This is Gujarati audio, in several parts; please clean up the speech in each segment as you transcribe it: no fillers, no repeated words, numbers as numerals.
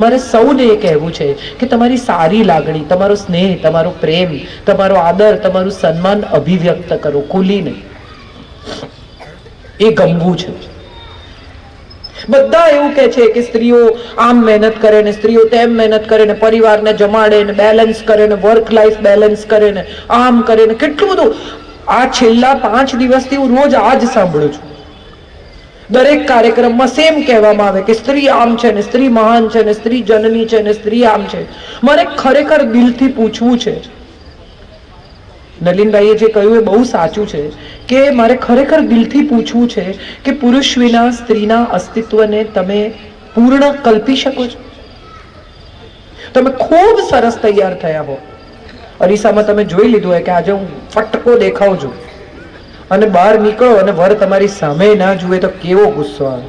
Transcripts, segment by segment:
મારે સૌને એ કહેવું છે કે તમારી સારી લાગણી, તમારો સ્નેહ, તમારો પ્રેમ, તમારો આદર, તમારું સન્માન અભિવ્યક્ત કરો ખુલીને. એ ગમવું છે. બધા એવું કે છે કે સ્ત્રીઓ આમ મહેનત કરે ને સ્ત્રીઓ તેમ મહેનત કરે ને પરિવારને જમાડે ને બેલેન્સ કરે ને વર્ક લાઈફ બેલેન્સ કરે ને આમ કરે ને કેટલું બધું. આ છેલ્લા 5 દિવસથી હું રોજ આ જ સાંભળું છું. દરેક કાર્યક્રમમાં સેમ કહેવામાં આવે કે સ્ત્રી આમ છે ને સ્ત્રી મહાન છે ને સ્ત્રી જનની છે ને સ્ત્રી આમ છે. મારે ખરેખર દિલથી પૂછવું છે, નલિનભાઈએ જે કહ્યું એ બહુ સાચું છે કે મારે ખરેખર દિલથી પૂછવું છે કે પુરુષ વિના સ્ત્રીના અસ્તિત્વને તમે પૂર્ણ કલ્પી શકો છો? તમે ખૂબ સરસ તૈયાર થયા હો, અરીસામાં તમે જોઈ લીધું હોય કે આજે હું ફટકો દેખાઉં છું, અને બહાર નીકળો અને વર તમારી સામે ના જુએ તો કેવો ગુસ્સો આવે.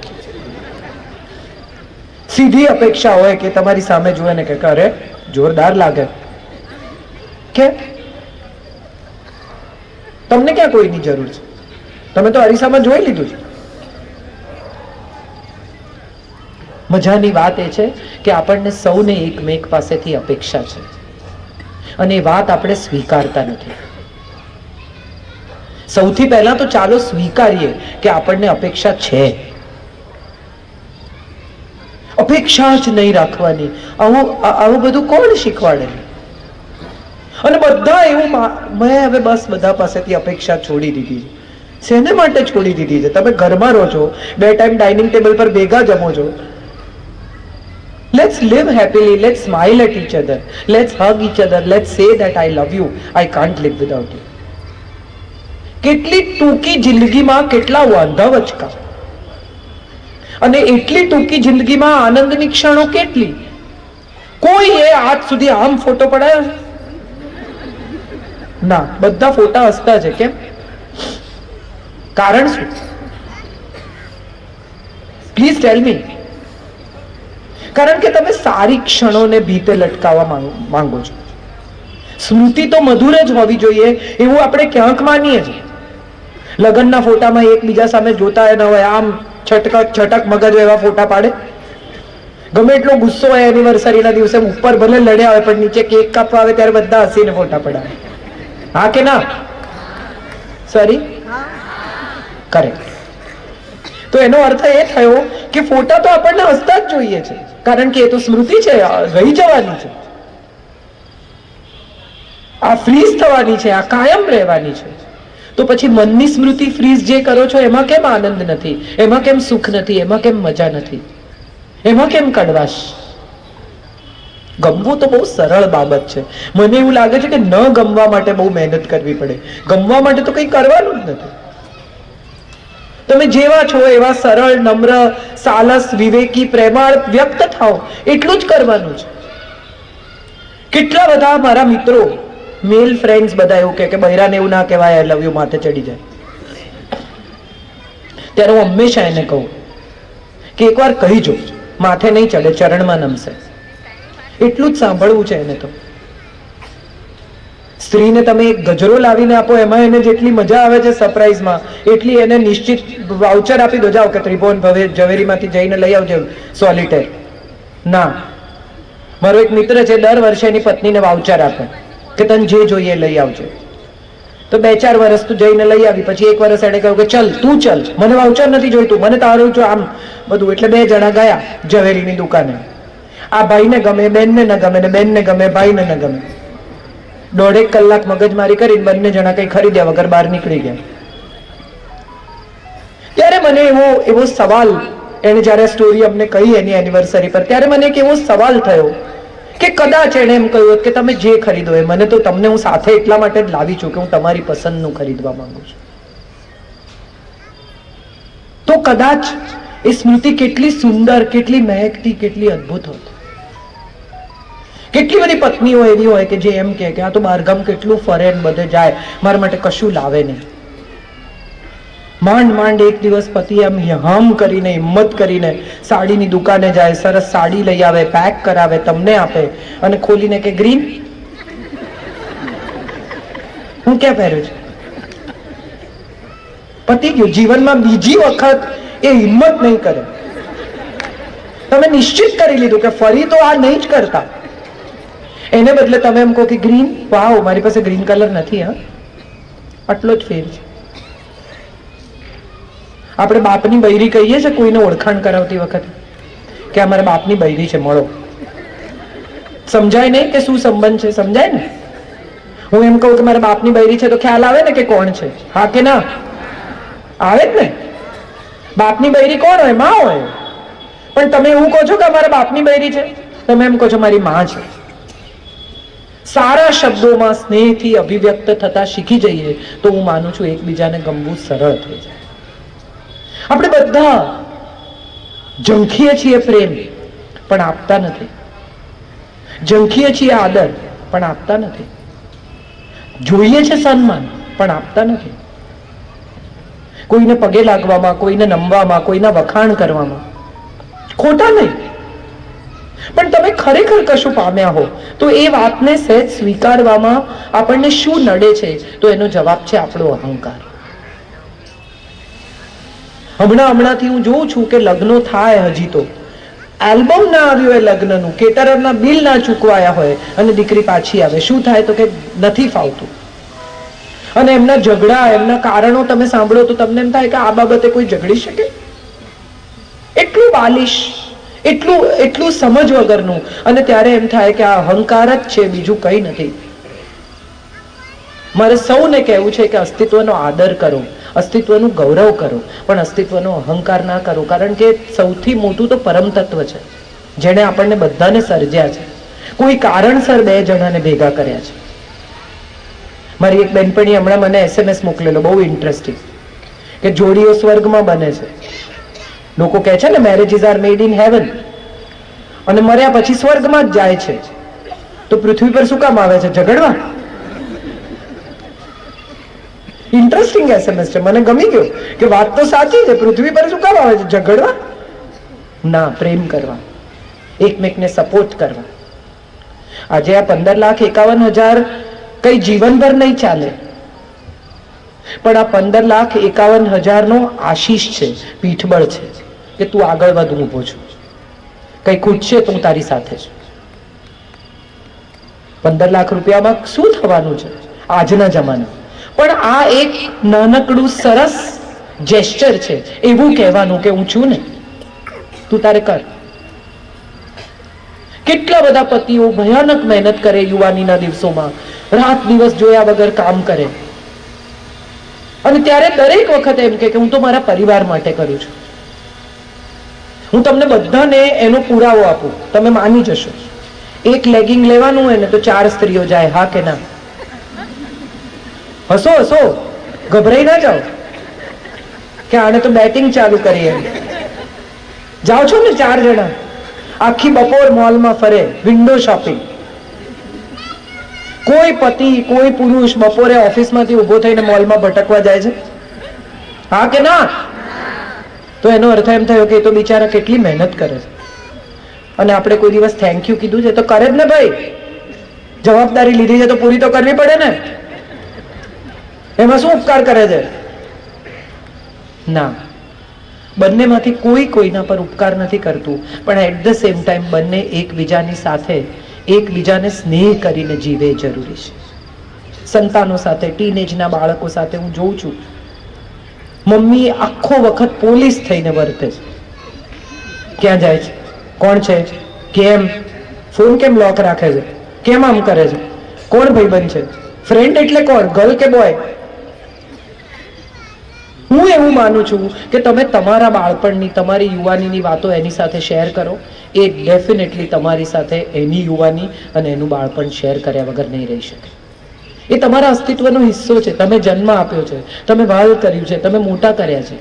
સીધી અપેક્ષા હોય કે તમારી સામે જુએ ને કે અરે જોરદાર લાગે. કે તમને ક્યાં કોઈની જરૂર છે? તમે તો અરીસામાં જોઈ લીધું છે. મજાની વાત એ છે કે આપણને સૌને એકમેક પાસેથી અપેક્ષા છે, અને એ વાત આપણે સ્વીકારતા નથી. સૌથી પહેલા તો ચાલો સ્વીકારીએ કે આપણને અપેક્ષા છે. અપેક્ષા જ નહીં રાખવાની, આવું બધું કોણ શીખવાડે? અને બધા એવું, મેં હવે બસ બધા પાસેથી અપેક્ષા છોડી દીધી છે. શેને માટે છોડી દીધી છે? તમે ઘરમાં રહો છો, 2 ટાઈમ ડાઇનિંગ ટેબલ પર ભેગા જમો છો. Let's live happily, let's smile at each other, let's hug each other, let's say that I love you, I can't live without you. કેટલી ટૂંકી જિંદગીમાં કેટલા વાંધા વચકા, અને એટલી ટૂંકી જિંદગીમાં આનંદની ક્ષણો કેટલી. કોઈએ આજ સુધી આમ ફોટો પડાયો ના? બધા ફોટા હસતા છે. કેમ? કારણ શું? પ્લીઝ ટેલ મી. કારણ કે તમે સારી ક્ષણોને ભીતે લટકાવવા માંગો છો. સ્મૃતિ તો મધુર જ હોવી જોઈએ એવું આપણે ક્યાંક માનીએ છીએ. લગ્નના ફોટામાં એકબીજા સામે જોતા ન હોય, આમ છટક મગજ એવા ફોટા પાડે. ગમે એટલો ગુસ્સો હોય એનિવર્સરીના દિવસે, ઉપર ભલે લડ્યા હોય પણ નીચે કેક કાપવા આવે ત્યારે બધા હસીને ફોટા પડાવે. હા કે ના? Sorry, correct. તો એનો અર્થ એ થયો કે ફોટા તો આપણને હસતા જ જોઈએ છે, કારણ કે એ તો સ્મૃતિ છે, રહી જવાની છે, આ ફ્રીઝ થવાની છે, આ કાયમ રહેવાની છે. તો પછી મનની સ્મૃતિ ફ્રીઝ જે કરો છો એમાં કેમ આનંદ નથી? એમાં કેમ સુખ નથી? એમાં કેમ મજા નથી? એમાં કેમ કડવાશ? ગમવું તો બહુ સરળ બાબત છે. મને એવું લાગે છે કે ન ગમવા માટે બહુ મહેનત કરવી પડે. ગમવા માટે તો કંઈ કરવાનું જ નથી. તમે જેવા છો એવા સરળ, નમ્ર, સાલસ, વિવેકી, પ્રેમાળ વ્યક્ત થાઓ, એટલું જ કરવાનું છે. કેટલા બધા મારા મિત્રો, મેલ ફ્રેન્ડ્સ બધા એવું કે બૈરાને એવું ના કહેવાય, આઈ લવ યુ માથે ચડી જાય. ત્યારે હું હંમેશા એને કહું કે એકવાર કહીજો, માથે નહીં ચડે, ચરણમાં નમશે. એટલું જ સાંભળવું છે એને. તો સ્ત્રીને તમે એક ગજરો લાવીને આપો, એમાં એને જેટલી મજા આવે છે સરપ્રાઈઝમાં, એટલી એને નિશ્ચિત વાઉચર આપી દો, જાઓ કે ત્રિભુવન ઝવેરીમાંથી જઈને લઈ આવજો સોલિટેર. ના, મારો એક મિત્ર છે, દર વર્ષે એની પત્નીને વાઉચર આપે કે તને જે જોઈએ લઈ આવજો. તો 2-4 વર્ષ તું જઈને લઈ આવી, પછી 1 વર્ષ એને કહ્યું કે ચલ તું ચલ, મને વાઉચર નથી જોઈતું, મને તારું જો આમ બધું. એટલે 2 જણા ગયા ઝવેરીની દુકાને. આ ભાઈને ગમે, બેનને ન ગમે, ને બેનને ગમે, ભાઈને ન ગમે. 1.5 કલાક મગજમારી કરીને બંને જણા કઈ ખરીદ્યા વગર બહાર નીકળી ગયા. ત્યારે મને એવો સવાલ, એને જયારે સ્ટોરી અમને કહી એની એનિવર્સરી પર, ત્યારે મને એક એવો સવાલ થયો કે કદાચ એને એમ કહ્યું કે તમે જે ખરીદો એ, મને તો તમને હું સાથે એટલા માટે જ લાવી છું કે હું તમારી પસંદનું ખરીદવા માંગુ છું. તો કદાચ એ સ્મૃતિ કેટલી સુંદર, કેટલી મહેકતી, કેટલી અદ્ભુત હોત. કેટલી બધી પત્નીઓ એવી હોય કે જે એમ કે આ તો બહારગામ કેટલું ફરે ને બધે જાય, મારા માટે કશું લાવે નહીં. માંડ એક દિવસ પતિ આમ હમ કરીને, હિંમત કરીને સાડીની દુકાને જાય, સરસ સાડી લઈ આવે, પેક કરાવે, તમને આપે, અને ખોલીને કે ગ્રીન, હું ક્યાં પહેર્યું છે? પતી ગયું. જીવનમાં બીજી વખત એ હિંમત નહીં કરે. તમે નિશ્ચિત કરી લીધું કે ફરી તો આ નહીં જ કરતા. એને બદલે તમે એમ કહો કે ગ્રીન, વાવ મારી પાસે ગ્રીન કલર નથી, હા, આટલો જ ફેર છે. આપણે બાપની બૈરી કહીએ છીએ કોઈને ઓળખાણ કરાવતી વખતે કે અમારા બાપની બૈરી છે, મળો. સમજાય નહીં કે શું સંબંધ છે? સમજાય ને? હું એમ કહું કે મારા બાપની બૈરી છે તો ખ્યાલ આવે ને કે કોણ છે? હા કે ના આવે જ ને? બાપની બૈરી કોણ હોય? માં હોય. પણ તમે એવું કહો છો કે અમારા બાપની બૈરી છે, તમે એમ કહો છો મારી માં છે. સારા શબ્દોમાં સ્નેહથી અભિવ્યક્ત થતા શીખી જઈએ તો હું માનું છું એકબીજાને ગમવું સરળ થઈ જાય. આપણે બધા ઝંખીએ છીએ પ્રેમ પણ આપતા નથી, ઝંખીએ છીએ આદર પણ આપતા નથી, જોઈએ છે સન્માન પણ આપતા નથી. કોઈને પગે લાગવામાં, કોઈને નમવામાં, કોઈના વખાણ કરવામાં ખોટા નહીં, પણ તમે ખરેખર કશું પામ્યા હો તો એ વાતને સહેજ સ્વીકારવામાં આપણને શું નડે છે? તો એનો જવાબ છે આપણો અહંકાર. હમણાંથી હું જોઉં છું કે લગ્નો થાય, હજી તો આલ્બમ ના આવ્યું હોય લગ્નનું, કેટરરના બિલ ના ચૂકવાયા હોય અને દીકરી પાછી આવે, શું થાય? તો કે નથી ફાવતું. અને એમના ઝઘડા, એમના કારણો તમે સાંભળો તો તમને એમ થાય કે આ બાબતે કોઈ ઝઘડી શકે? એટલું બાલિશ, એટલું સમજ વગરનું. અને ત્યારે એમ થાય કે આ અહંકાર જ છે, બીજું કંઈ નથી. મારે સૌને કહેવું છે કે અસ્તિત્વનો આદર કરો, અસ્તિત્વનું ગૌરવ કરો, પણ અસ્તિત્વનો અહંકાર ના કરો. કારણ કે સૌથી મોટું તો પરમ તત્વ છે જેણે આપણને બધાને સર્જ્યા છે. કોઈ કારણસર બે જણાને ભેગા કર્યા છે. મારી એક બેનપણી હમણાં મને SMS મોકલેલો, બહુ ઇન્ટરેસ્ટિંગ, કે જોડીઓ સ્વર્ગમાં બને છે. લોકો કહે છે ને marriages are made in heaven, અને મર્યા પછી સ્વર્ગમાં જ જાય છે. તો પૃથ્વી પર શું કામ આવે છે? ઝઘડવા? ઇન્ટરેસ્ટિંગ SMS છે, મને ગમી ગયો કે વાત તો સાચી છે. પૃથ્વી પર શું કામ આવે છે? ઝઘડવા ના, પ્રેમ કરવા, એકમેકને સપોર્ટ કરવા. આજે આ 15,51,000 કઈ જીવનભર નહીં ચાલે, પણ આ 15,51,000 નો આશીષ છે, પીઠબળ છે કે તું આગળ વધ, હું ઊભો છું. કઈ ખૂટશે તો હું તારી સાથે છું. 15 લાખ રૂપિયામાં શું થવાનું છે આજના જમાના? પણ આ એક નાનકડું સરસ જેસ્ચર છે, એવું કહેવાનું કે હું છું ને, તું તારે કર. કેટલા બધા પતિઓ ભયાનક મહેનત કરે યુવાનીના દિવસોમાં, રાત દિવસ જોયા વગર કામ કરે, અને ત્યારે દરેક વખતે એમ કે હું તો મારા પરિવાર માટે કરું છું. હું તમને બધાને એનો પુરાવો આપું, તમે માની જશો. એક લેગિંગ લેવાનું હોય ને તો 4 સ્ત્રીઓ જાય, હા કે ના? હસો હસો, ગભરાઈ ના જાઓ કે આને તો બેટિંગ ચાલુ કરી. એમ જાઓ છો ને 4 જણા, આખી બપોર મોલમાં ફરે, વિન્ડો શોપિંગ. કોઈ પતિ, કોઈ પુરુષ બપોરે ઓફિસમાંથી ઉભો થઈને મોલમાં ભટકવા જાય છે? હા કે ના? તો એનો અર્થ એમ થયો કે એ તો બિચારા કેટલી મહેનત કરે છે. અને આપણે કોઈ દિવસ થેન્ક યુ કીધું છે? તો કરે જ ને ભાઈ, જવાબદારી લીધી છે તો પૂરી તો કરવી પડે ને. એમાં શું ઉપકાર કરે છે? ના, બંનેમાંથી કોઈ કોઈના પર ઉપકાર નથી કરતું, પણ એટ ધ સેમ ટાઈમ બંને એકબીજાની સાથે એકબીજાને સ્નેહ કરીને જીવે જરૂરી છે. સંતાનો સાથે, ટીનેજના બાળકો સાથે હું જોઉં છું, મમ્મી આખો વખત પોલીસ થઈને વર્તે છે. ક્યાં જાય છે? કોણ છે? કેમ? ફોન કેમ લોક રાખે છે? કેમ આમ કરે છે? કોણ ભાઈબંધ છે? ફ્રેન્ડ એટલે કોણ? ગર્લ કે બોય? હું એવું માનું છું કે તમે તમારા બાળપણની, તમારી યુવાનીની વાતો એની સાથે શેર કરો. એ ડેફિનેટલી તમારી સાથે એની યુવાની અને એનું બાળપણ શેર કર્યા વગર નહીં રહી શકે. એ તમારા અસ્તિત્વનો હિસ્સો છે. તમે જન્મ આપ્યો છે, તમે વાલ કર્યું છે, તમે મોટા કર્યા છે.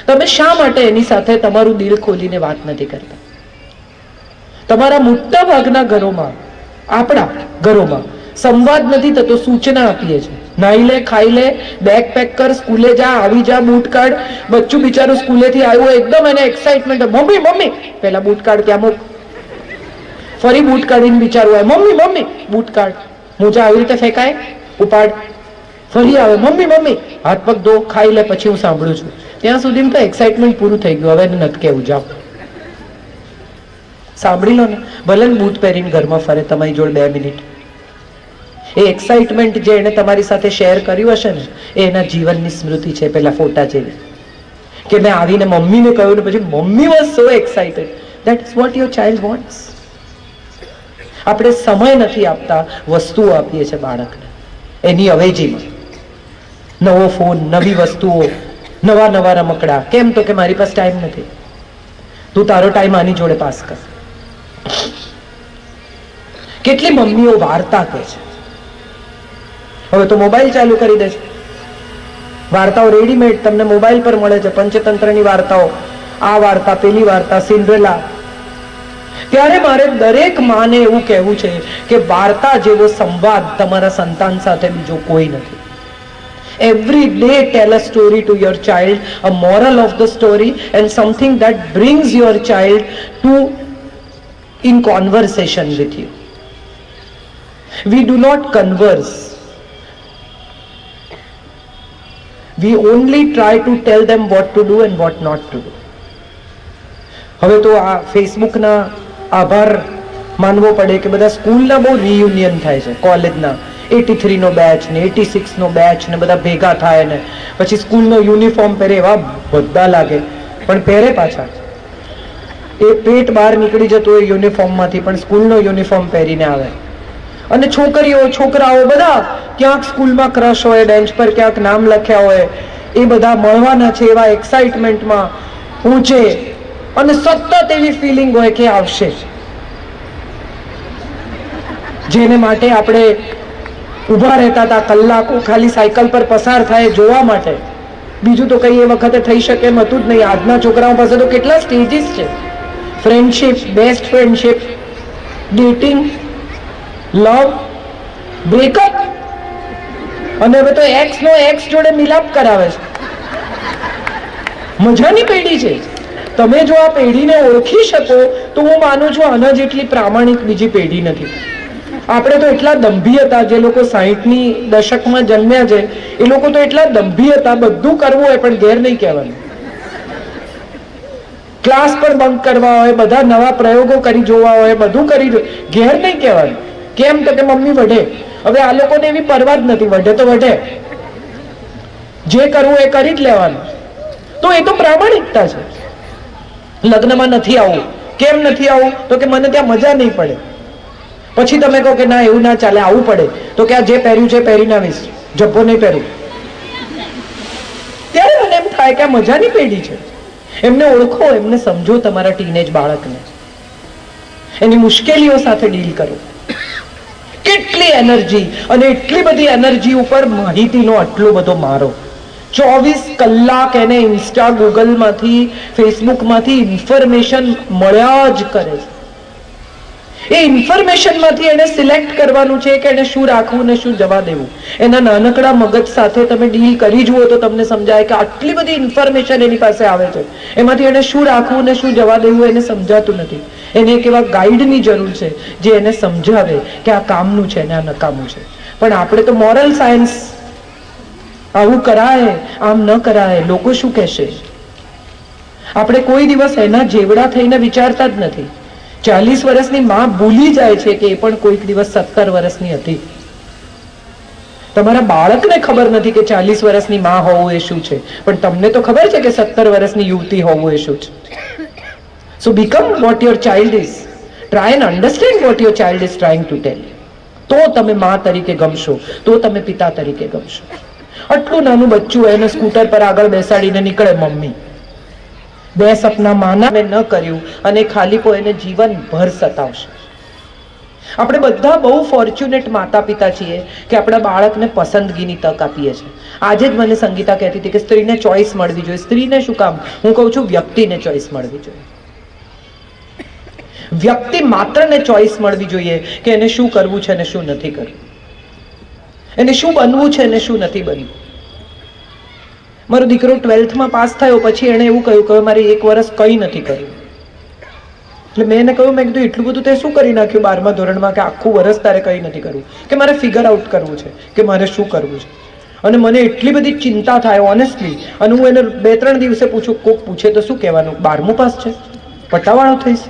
તમે શા માટે એની સાથે તમારું દિલ ખોલીને વાત નથી કરતા? તમારા મોટા ભાગના ઘરોમાં, આપણા ઘરોમાં સંવાદ નથી થતો, સૂચના આપીએ છીએ. નાઈ લે, ખાઈ લે, બેગ પેક કર, સ્કૂલે જા, આવી જા, બૂટ કાઢ. બચ્ચું બિચારું સ્કૂલેથી આવ્યું, એકદમ એને એક્સાઇટમેન્ટ, મમ્મી મમ્મી, પેલા બૂટ કાઢ, ત્યાં મૂક. ફરી બૂટ કાઢીને બિચારું આવે, મમ્મી મમ્મી, બૂટ કાઢ. મોજા આવી રીતે ફેંકાય, ઉપાડ. ફરી આવે, મમ્મી મમ્મી, હાથ પગ ધો, ખાઈ લે, પછી હું સાંભળું છું. ત્યાં સુધી તો એક્સાઇટમેન્ટ પૂરું થઈ ગયું, હવે નથી કેવું, જાઓ. સાંભળી લો ને, ભલે બૂટ પહેરીને ઘરમાં ફરે તમારી જોડે 2 મિનિટ, એ એક્સાઇટમેન્ટ જે એને તમારી સાથે શેર કર્યું હશે ને, એ એના જીવનની સ્મૃતિ છે, પેલા ફોટા જેવી, કે મેં આવીને મમ્મીને કહ્યું ને પછી mummy was so excited. That is what your child wants. આપણે સમય નથી આપતા, વસ્તુઓ આપીએ છીએ બાળકને એની અવેજીમાં. નવો ફોન, નવી વસ્તુઓ, નવા નવા રમકડા. કેમ? તો કે મારી પાસે ટાઈમ નથી, તું તારો ટાઈમ આની જોડે પાસ કર. કેટલી મમ્મીઓ વાર્તા કહે છે, હવે તો મોબાઈલ ચાલુ કરી દે છે, વાર્તાઓ રેડીમેડ તમને મોબાઈલ પર મળે છે, પંચતંત્રની વાર્તાઓ, આ વાર્તા, પેલી વાર્તા, સિન્ડ્રેલા. ત્યારે મારે દરેક માને એવું કહેવું છે કે વાર્તા જેવો સંવાદ તમારા સંતાન સાથે બીજો કોઈ નથી. Every day tell a story to your child, a moral of the story and something that brings your child to in conversation with you. We do not converse. We only try to tell them what to do and what not to do. હવે તો આ ફેસબુકના આભાર માનવો પડે કે બધા સ્કૂલના બહુ રિયુનિયન થાય છે, કોલેજના 83 નો બેચ ને 86 નો બેચ ને બધા ભેગા થાય ને પછી સ્કૂલનો યુનિફોર્મ પહેરે, એવા બધા લાગે પણ પહેરે પાછા. એ પેટ બહાર નીકળી જતું હોય યુનિફોર્મમાંથી, પણ સ્કૂલનો યુનિફોર્મ પહેરીને આવે. અને છોકરીઓ છોકરાઓ બધા ક્યાંક સ્કૂલમાં ક્રશ હોય, બેન્ચ પર ક્યાંક નામ લખ્યા હોય, એ બધા મળવાના છે એવા એક્સાઇટમેન્ટમાં પહોંચે અને સતત એવી ફિલિંગ હોય કે આવશે, જેને માટે આપણે ઊભા રહેતા હતા કલાકો ખાલી સાયકલ પર પસાર થાય જોવા માટે. બીજું તો કઈ એ વખતે થઈ શકે એમ હતું જ નહીં. આજના છોકરાઓ પાસે તો કેટલા સ્ટેજીસ છે, ફ્રેન્ડશિપ, બેસ્ટ ફ્રેન્ડશિપ, ડેટિંગ, લવ, બ્રેકઅપ, અને હવે તો એક્સ નો એક્સ જોડે મિલાપ કરાવે છે. મજાની પેઢી છે. તમે જો આ પેઢીને ઓળખી શકો તો હું માનું છું આના જેટલી પ્રામાણિક બીજી પેઢી નથી. આપણે તો એટલા દંભી હતા, જે લોકો 60ની દશકમાં જન્મ્યા છે એ લોકો તો એટલા દંભી હતા, બધું કરવું હોય પણ ઘેર નહીં કહેવાનું, ક્લાસ પર બંક કરવા હોય, બધા નવા પ્રયોગો કરી જોવા હોય, બધું કરી ઘેર નહીં કહેવાનું. કેમ? તો કે મમ્મી વઢે. હવે આ લોકોને એવી પરવા જ નથી, વઢે તો વઢે, જે કરવું એ કરી જ લેવાનું. તો એ તો પ્રામાણિકતા છે. લગ્નમાં નથી આવું. કેમ નથી આવું? તો કે મને ત્યાં મજા નહીં પડે. પછી તમે કહો કે ના એવું ના ચાલે, આવવું પડે. તો કે આ જે પહેર્યું છે પહેરીને આવીશ, જબ્બો નહીં પહેરું. ત્યારે મને એમ થાય કે આ મજાની પેઢી છે. એમને ઓળખો, એમને સમજો, તમારા ટીનેજ બાળકને એની મુશ્કેલીઓ સાથે ડીલ કરો. કેટલી એનર્જી, અને એટલી બધી એનર્જી ઉપર માહિતીનો આટલો બધો મારો. 24 કલાક એને ઇન્સ્ટા, ગૂગલમાંથી, ફેસબુકમાંથી ઇન્ફોર્મેશન મળ્યા જ કરે છે. એ ઇન્ફોર્મેશનમાંથી એને સિલેક્ટ કરવાનું છે કે એને શું રાખવું ને શું જવા દેવું. એના નાનકડા મગજ સાથે તમે ડીલ કરી જુઓ તો તમને સમજાય કે આટલી બધી ઇન્ફોર્મેશન એની પાસે આવે છે, એમાંથી એને શું રાખવું ને શું જવા દેવું એને સમજાતું નથી. એને એક એવા ગાઈડની જરૂર છે જે એને સમજાવે કે આ કામનું છે ને આ નકામું છે. પણ આપણે તો મોરલ સાયન્સ, આવું કરાય, આમ ન કરાય, લોકો શું કહેશે. આપણે કોઈ દિવસ એના જેવડા થઈને વિચારતા જ નથી. 40 વર્ષની માં ભૂલી જાય છે કે એ પણ કોઈક દિવસ 17 વર્ષની હતી. તમારા બાળકને ખબર નથી કે 40 વર્ષની માં હોવું એ શું છે, પણ તમને તો ખબર છે કે 17 વર્ષની યુવતી હોવું એ શું છે. સો become what your child is. Try and understand what your child is trying to tell you. તો તમે માં તરીકે ગમશો, તો તમે પિતા તરીકે ગમશો. આટલું નાનું બચ્ચું એને સ્કૂટર પર આગળ બેસાડીને નીકળે મમ્મી, 2 સપના માના મેં ન કર્યું અને ખાલીપો એને જીવનભર સતાવશે. આપણે બધા બહુ ફોર્ચ્યુનેટ માતા પિતા છીએ કે આપણા બાળકને પસંદગીની તક આપીએ છીએ. આજે જ મને સંગીતા કહેતી હતી કે સ્ત્રીને ચોઈસ મળવી જોઈએ. સ્ત્રીને શું કામ? હું કહું છું વ્યક્તિને ચોઈસ મળવી જોઈએ. વ્યક્તિ માત્રને ચોઈસ મળવી જોઈએ કે એને શું કરવું છે અને શું નથી કરવું, એને શું બનવું છે અને શું નથી બનવું. મારો દીકરો 12થમાં પાસ થયો પછી એણે એવું કહ્યું કે મારે 1 વર્ષ કંઈ નથી કર્યું. એટલે મેં એને કહ્યું, મેં કીધું એટલું બધું તે શું કરી નાખ્યું 12મા ધોરણમાં કે આખું વર્ષ તારે કંઈ નથી કરવું? કે મારે ફિગર આઉટ કરવું છે કે મારે શું કરવું છે. અને મને એટલી બધી ચિંતા થાય ઓનેસ્ટલી. અને હું એને 2-3 દિવસે પૂછું, કોક પૂછે તો શું કહેવાનું? 12મું પાસ છે, પટ્ટાવાળો થઈશ.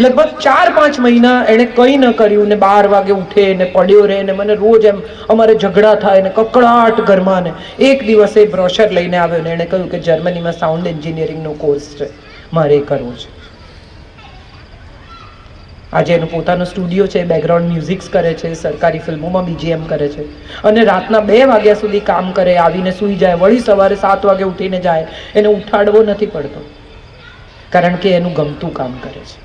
લગભગ 4-5 મહિના એને કંઈ ન કર્યું ને 12 વાગે ઉઠે ને પડ્યો રહે ને મને રોજ એમ અમારે ઝઘડા થાય ને કકડાટ ઘરમાં. ને એક દિવસે બ્રોશર લઈને આવ્યો ને એણે કહ્યું કે જર્મનીમાં સાઉન્ડ એન્જિનિયરિંગનો કોર્સ છે, મારે એ કરવો છે. આજે એનું પોતાનો સ્ટુડિયો છે, બેકગ્રાઉન્ડ મ્યુઝિક્સ કરે છે, સરકારી ફિલ્મોમાં BGM કરે છે અને રાતના 2 વાગ્યા સુધી કામ કરે, આવીને સૂઈ જાય, વળી સવારે 7 વાગે ઉઠીને જાય. એને ઉઠાડવો નથી પડતો, કારણ કે એનું ગમતું કામ કરે છે.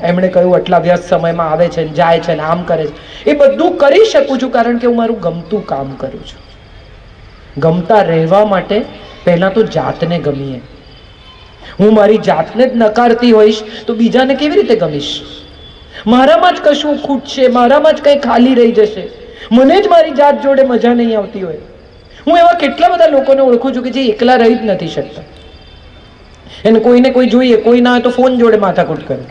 એમણે કહ્યું આટલા વ્યસ્ત સમયમાં આવે છે, જાય છે, આમ કરે છે. એ બધું કરી શકું છું કારણ કે હું મારું ગમતું કામ કરું છું. ગમતા રહેવા માટે પહેલા તો જાતને ગમીએ. હું મારી જાતને જ નકારતી હોઈશ તો બીજાને કેવી રીતે ગમીશ? મારામાં જ કશું ખૂટશે, મારામાં જ કંઈ ખાલી રહી જશે, મને જ મારી જાત જોડે મજા નહીં આવતી હોય. હું એવા કેટલા બધા લોકોને ઓળખું છું કે જે એકલા રહી જ નથી શકતા. એને કોઈને કોઈ જોઈએ, કોઈ ના હોય તો ફોન જોડે માથાકૂટ કરે.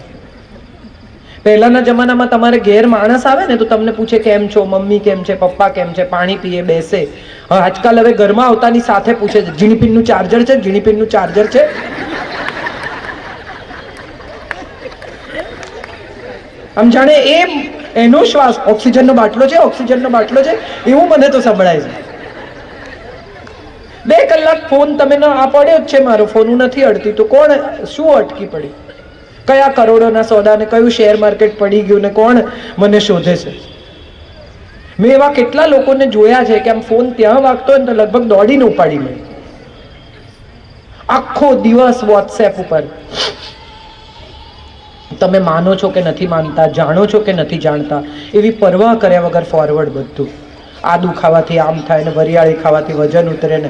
પહેલાના જમાનામાં તમારે ઘેર માણસ આવે ને તો તમને પૂછે કેમ છો, મમ્મી કેમ છે, પપ્પા કેમ છે, પાણી પીએ, બેસે. આજકાલ હવે ઘરમાં આવતાની સાથે પૂછે છે જીણીપીનનું ચાર્જર છે, જીણીપીનનું ચાર્જર છે. આમ જાણે એનો શ્વાસ ઓક્સિજનનો બાટલો છે, ઓક્સિજનનો બાટલો છે એવું મને તો સંભળાય છે. 2 કલાક ફોન તમે આ પડ્યો જ છે મારો ફોન, હું નથી અડતી તો કોણ શું અટકી પડી? કયા કરોડોના સોદા ને કયું શેર માર્કેટ પડી ગયું ને કોણ મને શોધે છે? મેં એવા કેટલા લોકોને જોયા છે કે આમ ફોન ત્યાં વાગતો હોય ને તો લગભગ દોડીને ઉપાડી લે. આખો દિવસ વોટ્સએપ ઉપર. તમે માનો છો કે નથી માનતા, જાણો છો કે નથી જાણતા, એવી પરવા કર્યા વગર ફોરવર્ડ બધું. આદુ ખાવાથી આમ થાય ને વરિયાળી ખાવાથી વજન ઉતરે ને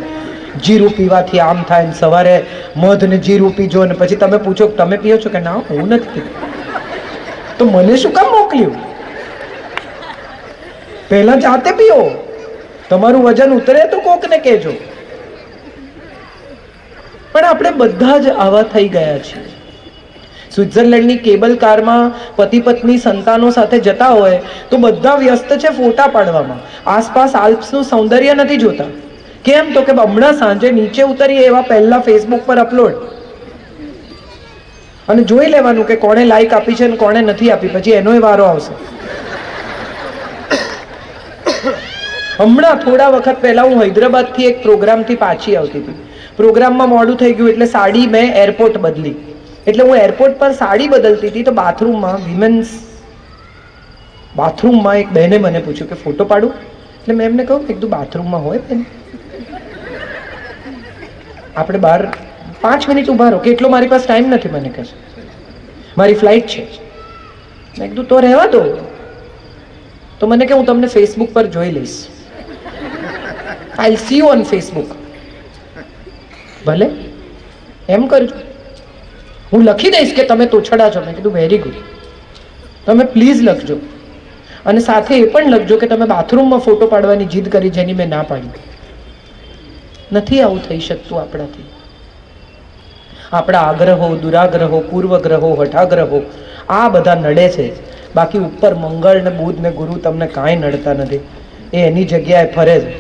જીરું પીવાથી આમ થાય ને સવારે મધ ને જીરું પીજો ને પછી તમે પૂછો તમે પીઓ છો કે ના હું નથી પીતો, તો મને શું કામ મોકલ્યું? પહેલા જાતે પીઓ, તમારું વજન ઉતરે તો કોકને કહેજો. પણ આપણે બધા જ આવા થઈ ગયા છીએ. સ્વિટ્ઝરલેન્ડની કેબલ કારમાં પતિ પત્ની સંતાનો સાથે જતા હોય તો બધા વ્યસ્ત છે ફોટા પાડવામાં, આસપાસ આલ્પ્સનું સૌંદર્ય નથી જોતા. કેમ? તો કે હમણાં સાંજે નીચે ઉતરીએ એવા પહેલા ફેસબુક પર અપલોડ, અને જોઈ લેવાનું કે કોણે લાઈક આપી છે ને કોણે નથી આપી, પછી એનોય વારો આવશે. હમણાં થોડા વખત પહેલા હું હૈદરાબાદથી એક પ્રોગ્રામથી પાછી આવતી હતી. પ્રોગ્રામમાં મોડું થઈ ગયું એટલે સાડી મેં એરપોર્ટ બદલી. એટલે હું એરપોર્ટ પર સાડી બદલતી હતી તો બાથરૂમમાં વિમેન્સ બાથરૂમમાં એક બહેને મને પૂછ્યું કે ફોટો પાડું. એટલે મેં એમને કહ્યું એકદમ બાથરૂમમાં હોય બેન, આપણે બહાર 5 મિનિટ ઊભા રહો. કેટલો મારી પાસે ટાઈમ નથી, મને કહે છે મારી ફ્લાઇટ છે. મેં કીધું તો રહેવા દો. તો મને કે હું તમને ફેસબુક પર જોઈ લઈશ, I C you on Facebook. ભલે એમ કરજો, હું લખી દઈશ કે તમે તોછડા છો. મેં કીધું વેરી ગુડ, તમે પ્લીઝ લખજો, અને સાથે એ પણ લખજો કે તમે બાથરૂમમાં ફોટો પાડવાની જીદ કરી જેની મેં ના પાડી. નથી આવું થઈ શકતું આપણાથી. આપણા આગ્રહો, દુરાગ્રહો, પૂર્વગ્રહો, હઠાગ્રહો આ બધા નડે છે. બાકી ઉપર મંગળ ને બુધ ને ગુરુ તમને કાંઈ નડતા નથી, એ એની જગ્યાએ ફરે છે.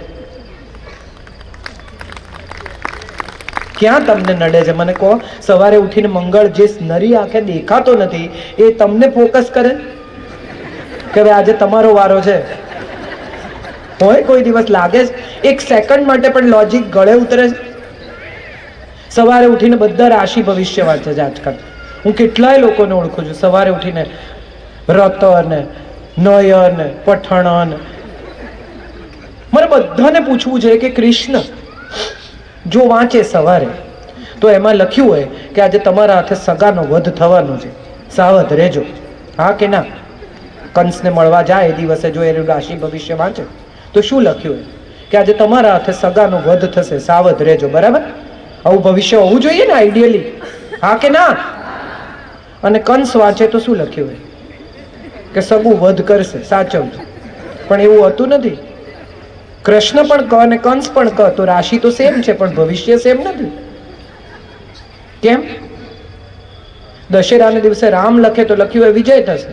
ક્યાં તમને નડે છે મને કહો? સવારે ઉઠીને મંગળ જે નરી આંખે દેખાતો નથી એ તમને ફોકસ કરે કે હવે આજે તમારો વારો છે? હોય કોઈ દિવસ લાગે છે? એક સેકન્ડ માટે પણ લોજિક ગળે ઉતરે છે? સવારે ઉઠીને બધા રાશિ ભવિષ્ય વાંચે છે આજકાલ. હું કેટલાય લોકોને ઓળખું છું સવારે ઉઠીને રતન, નયન, પઠણ. મારે બધાને પૂછવું છે કે કૃષ્ણ જો વાંચે સવારે તો એમાં લખ્યું હોય કે આજે તમારા હાથે સગાનો વધ થવાનો છે, સાવધ રહેજો. હા કે ના? કંસને મળવા જાય એ દિવસે જો એ રાશિ ભવિષ્ય વાંચે તો શું લખ્યું હોય કે આજે તમારા હાથે સગાનો વધ થશે, સાવધ રહેજો. બરાબર? આવું ભવિષ્ય હોવું જોઈએ ને આઈડિયલી. હા કે ના? અને કંસ વાંચે તો શું લખ્યું હોય કે સગું વધ કરશે, સાચવજો. પણ એવું હતું નથી. કૃષ્ણ પણ ક અને કંસ પણ ક, તો રાશિ તો સેમ છે પણ ભવિષ્ય સેમ નથી. કેમ? દશેરાને દિવસે રામ લખે તો લખ્યું હોય વિજય થશે,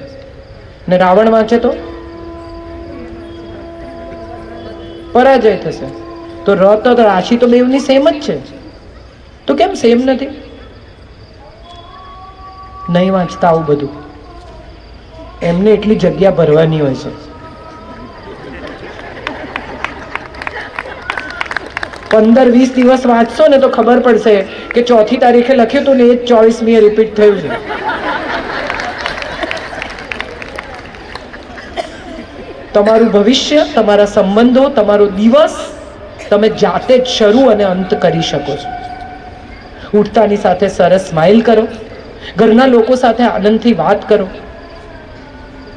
ને રાવણ વાંચે તો પરાજય થશે. તો રાશિ તો બેવની સેમ જ છે, તો કેમ સેમ નથી? નહીં વાંચતા આવું બધું. એમને એટલી જગ્યા ભરવાની હોય છે. 15-20 દિવસ વાંચશો ને તો ખબર પડશે કે 4મી તારીખે લખ્યું હતું ને એ 24મીએ રિપીટ થયું છે. તમારું ભવિષ્ય, તમારા સંબંધો, તમારો દિવસ તમે જાતે જ શરૂ અને અંત કરી શકો છો. ઉઠતાની સાથે સરસ સ્માઇલ કરો, ઘરના લોકો સાથે આનંદથી વાત કરો.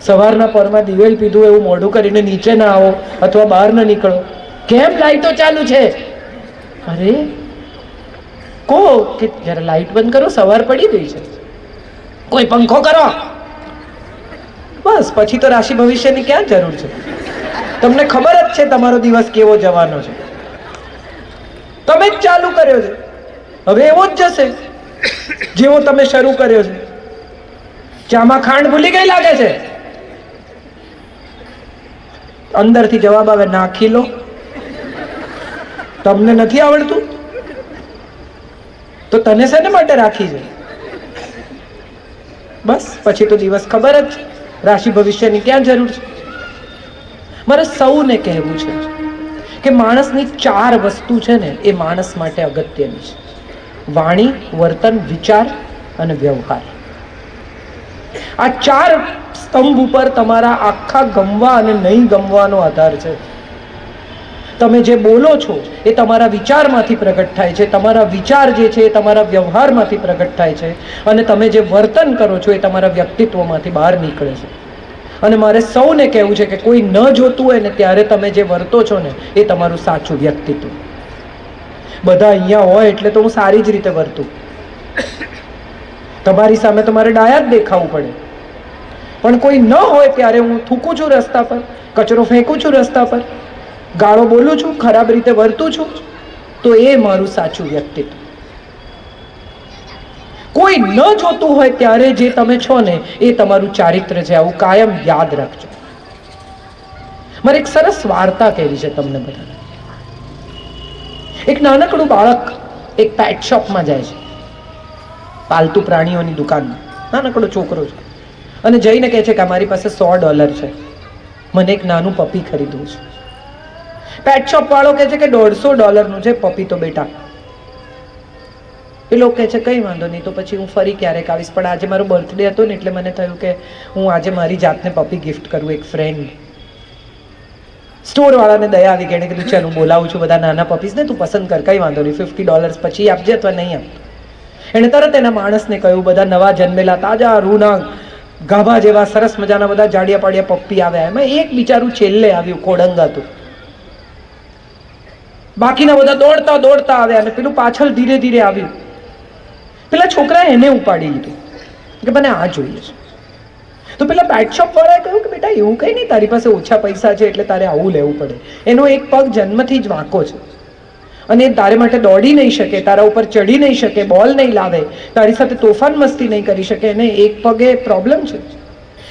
સવારના પરમાં દિવેલ પીધું એવું મોઢું કરીને નીચે ના આવો અથવા બહાર ના નીકળો. કેમ લાઈટો ચાલુ છે? અરે કહો કે જરા લાઈટ બંધ કરો, સવાર પડી ગઈ છે. કોઈ પંખો કરો. બસ પછી તો રાશિ ભવિષ્યની ક્યાં જરૂર છે? તમને ખબર જ છે તમારો દિવસ કેવો જવાનો છે. તમે જ ચાલુ કર્યો છે, હવે એવો જ જશે જેવો તમે શરૂ કર્યો છે. ચામાં ખાંડ ભૂલી ગઈ લાગે છે. અંદરથી જવાબ આવે, નાખી લો. તમને નથી આવડતું તો તને શેને માટે રાખી છે? બસ પછી તો દિવસ ખબર જ છે. રાશિ ભવિષ્યની ક્યાં જરૂર છે? મારે સૌને કહેવું છે કે માણસની 4 વસ્તુ છે ને એ માણસ માટે અગત્યની છે: વાણી, વર્તન, વિચાર અને વ્યવહાર. આ 4 સ્તંભ ઉપર તમારા આખા ગમવા અને નહીં ગમવાનો આધાર છે. તમે જે બોલો છો એ તમારા વિચારમાંથી પ્રગટ થાય છે, તમારા વિચાર જે છે એ તમારા વ્યવહારમાંથી પ્રગટ થાય છે, અને તમે જે વર્તન કરો છો એ તમારા વ્યક્તિત્વમાંથી બહાર નીકળે છે. અને મારે સૌને કહેવું છે કે કોઈ ન જોતું હોય ને ત્યારે તમે જે વર્તો છો ને એ તમારું સાચું વ્યક્તિત્વ. બધા અહીંયા હોય એટલે તો હું સારી જ રીતે વર્તું. તમારી સામે તમારે ડાયા જ દેખાવું પડે. પણ કોઈ ન હોય ત્યારે હું થૂકું છું રસ્તા પર, કચરો ફેંકું છું રસ્તા પર, ગાળો બોલું છું, ખરાબ રીતે વર્તું છું, તો એ મારું સાચું વ્યક્તિત્વ. કોઈ ન જોતું હોય ત્યારે જે તમે છો ને એ તમારું ચારિત્ર છે. આવું કાયમ યાદ રાખજો. મારે એક સરસ વાર્તા કહેવી છે તમને બધાને. એક નાનકડું બાળક એક પેટ શોપમાં જાય છે, પાલતુ પ્રાણીઓની દુકાનમાં. નાનકડો છોકરો છે અને જઈને કહે છે કે અમારી પાસે $100 છે, મને એક નાનું પપી ખરીદવું છે. પેટ શોપ વાળો કહે છે કે $150 છે પપી તો બેટા. એ લોકો કહે છે કંઈ વાંધો નહીં, તો પછી હું ફરી ક્યારેક આવીશ, પણ આજે મારો બર્થડે હતો ને એટલે મને થયું કે હું આજે મારી જાતને પપી ગિફ્ટ કરું એક ફ્રેન્ડ. સ્ટોર વાળાને દયા આવી ગઈ, એને કીધું ચાલ હું બોલાવું છું બધા નાના પપીસ ને, તું પસંદ કર, કંઈ વાંધો નહીં, $50 પછી આપજે અથવા નહીં આપતો. એણે તરત એના માણસને કહ્યું બધા નવા જન્મેલા તાજા રૂના ગાભા જેવા સરસ મજાના બધા જાડિયા પાડિયા પપ્પી આવ્યા. એમાં એક બિચારું છેલ્લે આવ્યું, ખોડંગાતું. બાકીના બધા દોડતા દોડતા આવ્યા અને પેલું પાછળ ધીરે ધીરે આવ્યું. પેલા છોકરાએ એને ઉપાડી લીધું કે મને આ જોઈએ છે. તો પેલા પેટ શોપ વાળાએ કહ્યું કે બેટા એવું કંઈ નહીં, તારી પાસે ઓછા પૈસા છે એટલે તારે આવું લેવું પડે. એનો એક પગ જન્મથી જ વાંકો છે અને એ તારે માટે દોડી નહીં શકે, તારા ઉપર ચડી નહીં શકે, બોલ નહીં લાવે, તારી સાથે તોફાન મસ્તી નહીં કરી શકે, એને એક પગે પ્રોબ્લેમ છે.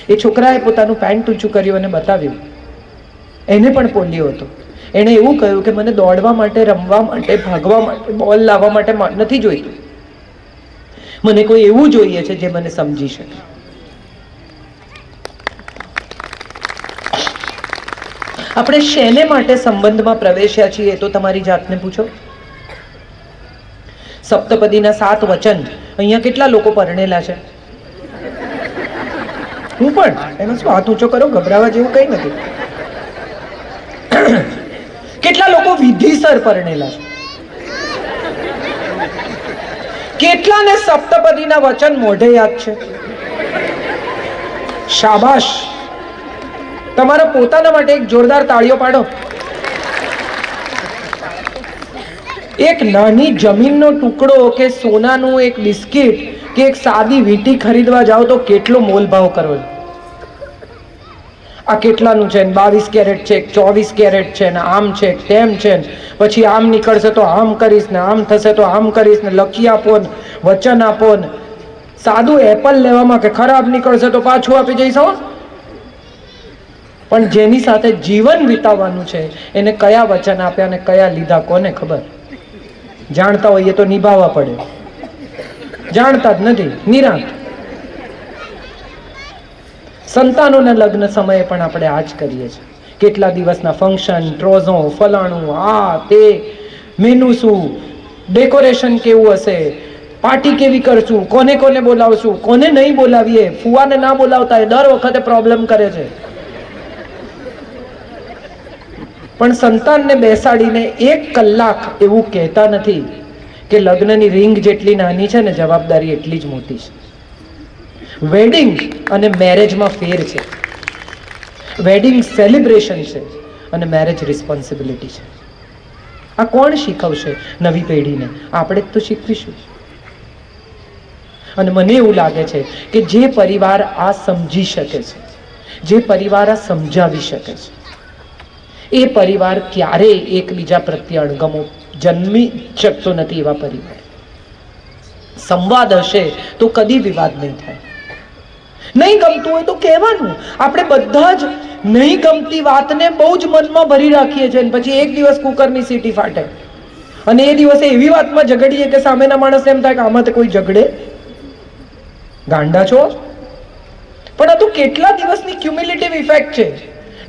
એ છોકરાએ પોતાનું પેન્ટ ઊંચું કર્યું અને બતાવ્યું. એને પણ પોલિયો હતો. એણે એવું કહ્યું કે મને દોડવા માટે, રમવા માટે, ભાગવા માટે, બોલ લાવવા માટે નથી જોઈતું, મને કોઈ એવું જોઈએ છે જે મને સમજી શકે. આપણે શેને માટે સંબંધમાં પ્રવેશ્યા છીએ તો તમારી જાતને પૂછો. સપ્તપદીના 7 વચન, અહીંયા કેટલા લોકો પરણેલા છે? હું પણ. એનો શું, હાથ ઊંચો કરો, ગભરાવા જેવું કંઈ નથી. કેટલા લોકો વિધિસર પરણેલા છે? કેટલાને સપ્તપદીના વચન મોઢે યાદ છે? શાબાશ. તમારા પોતાના માટે એક જોરદાર તાળીઓ પાડો. એક નાની જમીનનો ટુકડો કે સોનાનું એક બિસ્કિટ કે એક સાદી વીંટી ખરીદવા જાઓ તો કેટલો મોલભાવ કરો. આ કેટલાનું છે, 22 કેરેટ છે, 24 કેરેટ છે, ને આમ છે, તેમ છે, પછી આમ નીકળશે તો આમ કરીશ ને આમ થશે તો આમ કરીશ ને લખી આપો ને વચન આપો ને. સાદું એપલ લેવામાં કે ખરાબ નીકળશે તો પાછું આપી જઈશ. પણ જેની સાથે જીવન વિતાવવાનું છે એને કયા વચન આપ્યા અને કયા લીધા કોને ખબર? જાણતા હોઈએ તો નિભાવવા પડે, જાણતા જ નથી, નિરાંત. સંતાનોના લગ્ન સમયે પણ આપણે આ જ કરીએ છીએ. કેટલા દિવસના ફંક્શન, ટ્રોઝો, ફલાણું, આ તે, મેનુ શું, ડેકોરેશન કેવું હશે, પાર્ટી કેવી કરશું, કોને કોને બોલાવશું, કોને નહીં બોલાવીએ, ફુવાને ના બોલાવતા એ દર વખતે પ્રોબ્લેમ કરે છે. પણ સંતાનને બેસાડીને 1 કલાક એવું કહેતા નથી કે લગ્નની રિંગ જેટલી નાની છે ને જવાબદારી એટલી જ મોટી છે. વેડિંગ અને મેરેજમાં ફેર છે. વેડિંગ સેલિબ્રેશન છે અને મેરેજ રિસ્પોન્સિબિલિટી છે. આ કોણ શીખવશે નવી પેઢીને? આપણે જ તો શીખવીશું. અને મને એવું લાગે છે કે જે પરિવાર આ સમજી શકે છે, જે પરિવાર આ સમજાવી શકે છે, એ પરિવાર ક્યારેય એકબીજા પ્રત્યે અણગમો જન્મી શકતો નથી. એવા પરિવાર સંવાદ હશે તો કદી વિવાદ નહીં થાય. નહીં ગમતું હોય તો કહેવાનું. આપણે બધા જ નહીં ગમતી વાતને બહુ જ મનમાં ભરી રાખીએ છીએ, પછી એક દિવસ કુકરની સીટી ફાટે અને એ દિવસે એવી વાતમાં ઝઘડીએ કે સામેના માણસ એમ થાય કે આમાં તો કોઈ ઝઘડે, ગાંડા છો. પણ આ તો કેટલા દિવસની ક્યુમ્યુલેટિવ ઇફેક્ટ છે.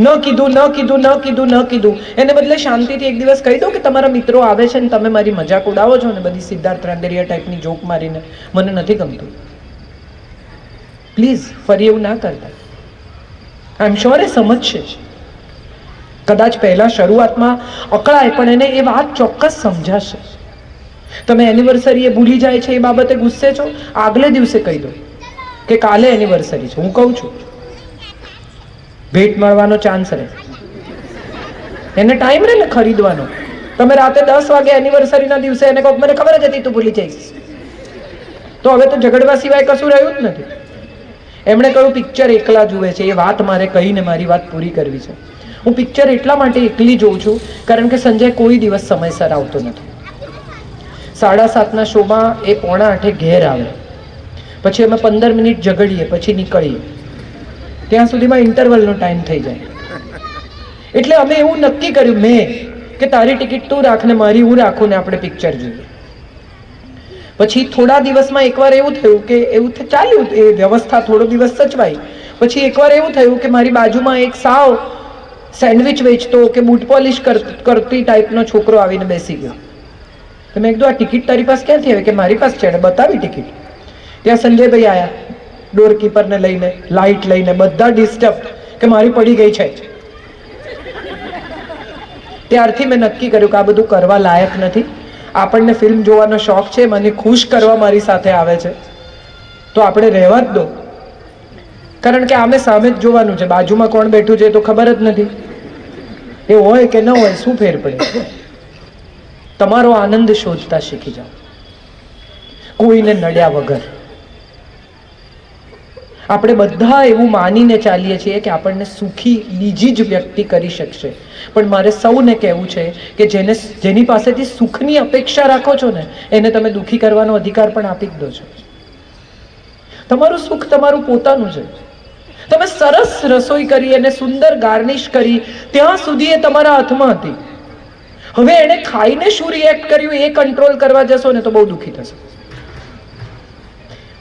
ન કીધું, ન કીધું, ન કીધું, ન કીધું, એને બદલે શાંતિથી એક દિવસ કહી દો કે તમારા મિત્રો આવે છે ને તમે મારી મજાક ઉડાવો છો ને બધી સિદ્ધાર્થ રાંદેરિયા ટાઈપની જોક મારીને, મને નથી ગમતું. પ્લીઝ ફરી એવું ના કરતા. આઈ એમ શ્યોર એ સમજશે. કદાચ પહેલા શરૂઆતમાં અકળાય પણ એને એ વાત ચોક્કસ સમજાશે. તમે એનિવર્સરી એ ભૂલી જાય છે એ બાબતે ગુસ્સે છો, આગલે દિવસે કહી દો કે કાલે એનિવર્સરી છે. હું કહું છું ભેટ મળવાનો ચાન્સ રહે, એને ટાઈમ રહે ને ખરીદવાનો. તમે રાતે 10 વાગે એનિવર્સરીના દિવસે એને કહો મને ખબર જ હતી તું ભૂલી જઈશ, તો હવે તો ઝઘડવા સિવાય કશું રહ્યું જ નથી. એમણે કહ્યું પિક્ચર એકલા જુએ છે. એ વાત મારે કહીને મારી વાત પૂરી કરવી છે. હું પિક્ચર એટલા માટે એકલી જોઉં છું કારણ કે સંજય કોઈ દિવસ સમયસર આવતો નથી. 7:30ના શોમાં એ 7:45 ઘેર આવે, પછી અમે 15 મિનિટ ઝઘડીએ, પછી નીકળીએ, ત્યાં સુધીમાં ઇન્ટરવલનો ટાઈમ થઈ જાય. એટલે અમે એવું નક્કી કર્યું મેં કે તારી ટિકિટ તું રાખ ને મારી હું રાખું ને આપણે પિક્ચર જોઈએ. પછી થોડા દિવસમાં એકવાર એવું થયું કે એવું ચાલ્યું, એ વ્યવસ્થા થોડો દિવસ સચવાઈ. પછી એકવાર એવું થયું કે મારી બાજુમાં એક સાવ સેન્ડવિચ વેચતો કે બૂટ પોલિશ કરતી ટાઈપનો છોકરો આવીને બેસી ગયો. તો મેં કીધું આ ટિકિટ તારી પાસે ક્યાંથી આવી? કે મારી પાસે છે. બતાવી ટિકિટ. ત્યાં સંજયભાઈ આવ્યા ડોર કીપરને લઈને, લાઇટ લઈને, બધા ડિસ્ટર્બ કે મારી પડી ગઈ છે. ત્યારથી મેં નક્કી કર્યું કે આ બધું કરવા લાયક નથી. આપણને ફિલ્મ જોવાનો શોખ છે, મને ખુશ કરવા મારી સાથે આવે છે તો આપણે રહેવા જ દો. કારણ કે આમે સામે જ જોવાનું છે, બાજુમાં કોણ બેઠું છે તો ખબર જ નથી. એ હોય કે ન હોય શું ફેર પડે? તમારો આનંદ શોધતા શીખી જાઓ, કોઈને નડ્યા વગર. આપણે બધા એવું માનીને ચાલીએ છીએ કે આપણને સુખી બીજી જ વ્યક્તિ કરી શકશે. પણ મારે સૌને કહેવું છે કે જેની પાસેથી સુખની અપેક્ષા રાખો છો ને એને તમે દુઃખી કરવાનો અધિકાર પણ આપી જ દો છો. તમારું સુખ તમારું પોતાનું છે. તમે સરસ રસોઈ કરી અને સુંદર ગાર્નિશ કરી ત્યાં સુધી એ તમારા હાથમાં હતી. હવે એને ખાઈને શું રિએક્ટ કર્યું એ કંટ્રોલ કરવા જશો ને તો બહુ દુઃખી થશે.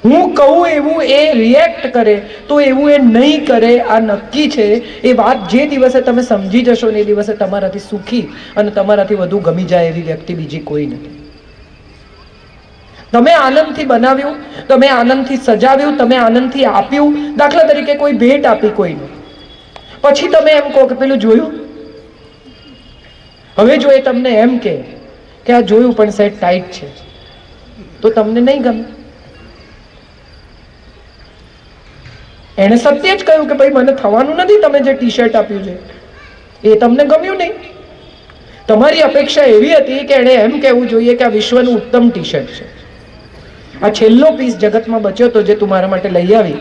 હું કહું એવું એ રિએક્ટ કરે તો એવું એ નહીં કરે, આ નક્કી છે. એ વાત જે દિવસે તમે સમજી જશો ને એ દિવસે તમારાથી સુખી અને તમારાથી વધુ ગમી જાય એવી વ્યક્તિ બીજી કોઈ નથી. તમે આનંદથી બનાવ્યું, તમે આનંદથી સજાવ્યું, તમે આનંદથી આપ્યું. દાખલા તરીકે કોઈ ભેટ આપી કોઈને, પછી તમે એમ કહો કે પેલું જોયું. હવે જો એ તમને એમ કે આ જોયું પણ સેટ ટાઈટ છે તો તમને નહીં ગમે. એણે સત્ય જ કહ્યું કે ભાઈ મને થવાનું નથી, તમે જે ટી શર્ટ આપ્યું છે એ તમને ગમ્યું નહીં. તમારી અપેક્ષા એવી હતી કે એણે એમ કહેવું જોઈએ કે આ વિશ્વનું ઉત્તમ ટી શર્ટ છે, આ છેલ્લો પીસ જગતમાં બચ્યો તો જે તું મારા માટે લઈ આવી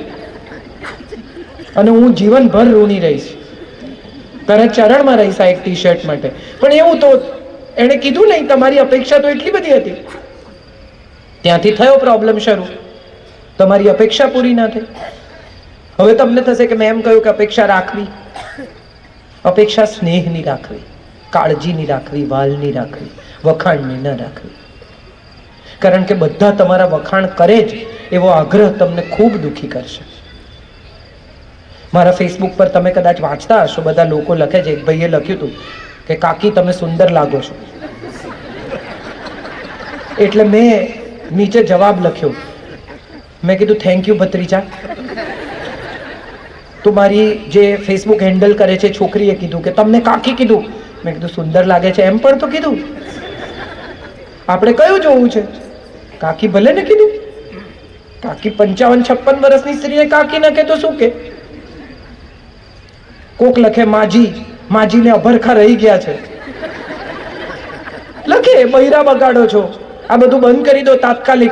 અને હું જીવનભર ઋણી રહીશ, તારા ચરણમાં રહીશ આ એક ટી શર્ટ માટે. પણ એવું તો એણે કીધું નહીં. તમારી અપેક્ષા તો એટલી બધી હતી. ત્યાંથી થયો પ્રોબ્લેમ શરૂ. તમારી અપેક્ષા પૂરી ના થઈ. હવે તમને થશે કે મેં એમ કહ્યું કે અપેક્ષા રાખવી, અપેક્ષા સ્નેહની રાખવી, કાળજીની રાખવી, વાલની રાખવી, વખાણની ન રાખવી. કારણ કે બધા તમારા વખાણ કરે જ એવો આગ્રહ તમને ખૂબ દુઃખી કરશે. મારા ફેસબુક પર તમે કદાચ વાંચતા હશો, બધા લોકો લખે છે. એક ભાઈએ લખ્યું હતું કે કાકી તમે સુંદર લાગો છો. એટલે મેં નીચે જવાબ લખ્યો. મેં કીધું થેન્ક યુ ભત્રીજા. તો મારી જે ફેસબુક હેન્ડલ કરે છે છોકરીએ કીધું કે તમને કાકી કીધું. મેં કીધું સુંદર લાગે છે એમ પણ તો કીધું. આપણે કયું જોવું છે? કાકી ભલે ને કીધું. કાકી 55-56 વર્ષની સ્ત્રીને કાકી ન કે તો શું કે? કોક લખે માજી, માજીને અભરખા રહી ગયા છે. લખે બૈરા બગાડો છો, આ બધું બંધ કરી દો તાત્કાલિક.